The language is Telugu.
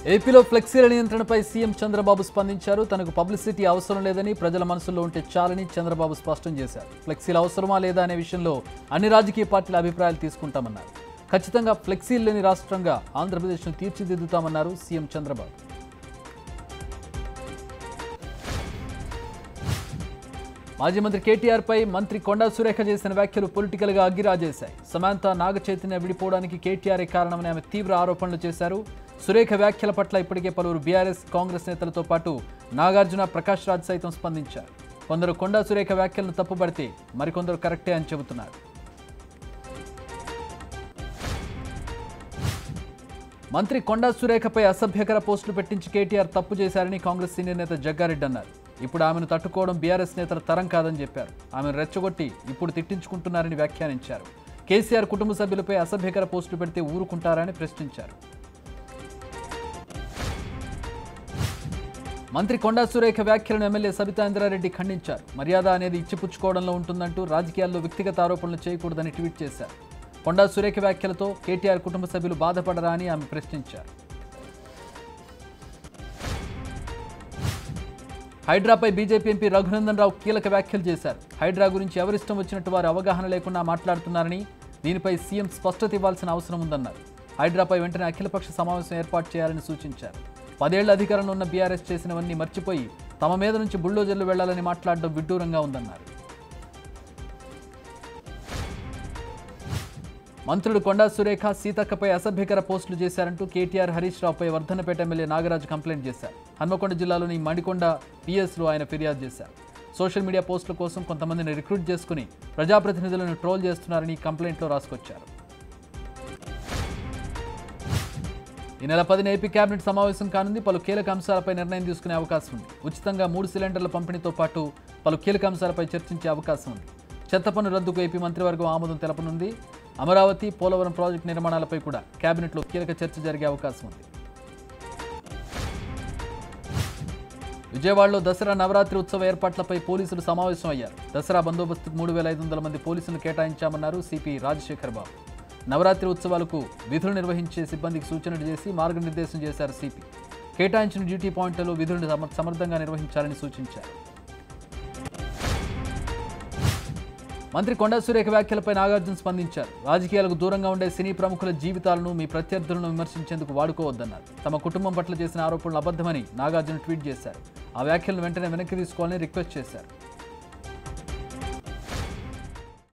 ఏపీలో ఫ్లెక్సీల నియంత్రణపై సీఎం చంద్రబాబు స్పందించారు. తనకు పబ్లిసిటీ అవసరం లేదని, ప్రజల మనసుల్లో ఉంటే చాలని చంద్రబాబు స్పష్టం చేశారు. ఫ్లెక్సీలు అవసరమా లేదా అనే విషయంలో అన్ని రాజకీయ పార్టీల అభిప్రాయాలు తీసుకుంటామన్నారు. ఖచ్చితంగా ఫ్లెక్సీలు లేని రాష్ట్రంగా ఆంధ్రప్రదేశ్ను తీర్చిదిద్దుతామన్నారు సీఎం చంద్రబాబు. మాజీ మంత్రి కేటీఆర్ పై మంత్రి కొండా సురేఖ చేసిన వ్యాఖ్యలు పొలిటికల్ గా అగ్గిరాజేశాయి. సమాంత నాగ చైతన్య విడిపోవడానికి కేటీఆర్ కారణమని ఆమె తీవ్ర ఆరోపణలు చేశారు. సురేఖ వ్యాఖ్యల పట్ల ఇప్పటికే పలువురు బీఆర్ఎస్, కాంగ్రెస్ నేతలతో పాటు నాగార్జున, ప్రకాష్ రాజ్ సైతం స్పందించారు. కొందరు కొండా సురేఖ వ్యాఖ్యలను తప్పుపడితే మరికొందరు కరెక్టే అని చెబుతున్నారు. మంత్రి కొండా సురేఖపై అసభ్యకర పోస్టులు పెట్టించి కేటీఆర్ తప్పు చేశారని కాంగ్రెస్ సీనియర్ నేత జగ్గారెడ్డి అన్నారు. ఇప్పుడు ఆమెను తట్టుకోవడం బీఆర్ఎస్ నేతల తరం కాదని చెప్పారు. ఆమెను రెచ్చగొట్టి ఇప్పుడు తిట్టించుకుంటున్నారని వ్యాఖ్యానించారు. కేసీఆర్ కుటుంబ సభ్యులపై అసభ్యకర పోస్టులు పెడితే ఊరుకుంటారని ప్రశ్నించారు. మంత్రి కొండా సురేఖ వ్యాఖ్యలను ఎమ్మెల్యే సబితా ఇంద్రారెడ్డి ఖండించారు. మర్యాద అనేది ఇచ్చిపుచ్చుకోవడంలో ఉంటుందంటూ రాజకీయాల్లో వ్యక్తిగత ఆరోపణలు చేయకూడదని ట్వీట్ చేశారు. కొండా సురేఖ వ్యాఖ్యలతో కేటీఆర్ కుటుంబ సభ్యులు బాధపడరా అని ఆమె ప్రశ్నించారు. హైడ్రాపై బీజేపీ ఎంపీ రఘునందన్ రావు కీలక వ్యాఖ్యలు చేశారు. హైడ్రా గురించి ఎవరిష్టం వచ్చినట్టు వారు అవగాహన లేకుండా మాట్లాడుతున్నారని, దీనిపై సీఎం స్పష్టత ఇవ్వాల్సిన అవసరం ఉందన్నారు. హైడ్రాపై వెంటనే అఖిలపక్ష సమావేశం ఏర్పాటు చేయాలని సూచించారు. 10 ఏళ్ల అధికారంలో ఉన్న బీఆర్ఎస్ చేసినవన్నీ మర్చిపోయి తమ మీద నుంచి బుల్డోజర్లు వెళ్లాలని మాట్లాడడం విడ్డూరంగా ఉందన్నారు. మంత్రులు కొండా సురేఖ, సీతక్కపై అసభ్యకర పోస్టులు చేశారంటూ కేటీఆర్, హరీష్ రావుపై వర్ధన్నపేట ఎమ్మెల్యే నాగరాజు కంప్లైంట్ చేశారు. హన్మకొండ జిల్లాలోని మణికొండ పిఎస్లో ఆయన ఫిర్యాదు చేశారు. సోషల్ మీడియా పోస్టుల కోసం కొంతమందిని రిక్రూట్ చేసుకుని ప్రజాప్రతినిధులను ట్రోల్ చేస్తున్నారని కంప్లైంట్లో రాసుకొచ్చారు. ఈ నెల 10న ఏపీ కేబినెట్ సమావేశం కానుంది. పలు కీలక అంశాలపై నిర్ణయం తీసుకునే అవకాశం ఉంది. ఉచితంగా 3 సిలిండర్ల పంపిణీతో పాటు పలు కీలక అంశాలపై చర్చించే అవకాశం ఉంది. చెత్త పన్ను రద్దుకు ఏపీ మంత్రివర్గం ఆమోదం తెలపనుంది. అమరావతి, పోలవరం ప్రాజెక్టు నిర్మాణాలపై కూడా కేబినెట్లో కీలక చర్చ జరిగే అవకాశం ఉంది. విజయవాడలో దసరా నవరాత్రి ఉత్సవ ఏర్పాట్లపై పోలీసులు సమావేశం అయ్యారు. దసరా బందోబస్తుకు 3500 మంది పోలీసులు కేటాయించామన్నారు సిపి రాజశేఖర్ బాబు. నవరాత్రి ఉత్సవాలకు విధులు నిర్వహించే సిబ్బందికి సూచనలు చేసి మార్గనిర్దేశం చేశారు సిపి. కేటాయించిన డ్యూటీ పాయింట్లలో విధులను సమర్థంగా నిర్వహించాలని సూచించారు. మంత్రి కొండా సురేఖ వ్యాఖ్యలపై నాగార్జున స్పందించారు. రాజకీయాలకు దూరంగా ఉండే సినీ ప్రముఖుల జీవితాలను మీ ప్రత్యర్థులను విమర్శించేందుకు వాడుకోవద్దన్నారు. తమ కుటుంబం పట్ల చేసిన ఆరోపణలు అబద్ధమని నాగార్జున ట్వీట్ చేశారు. ఆ వ్యాఖ్యలను వెంటనే వెనక్కి తీసుకోవాలని రిక్వెస్ట్ చేశారు.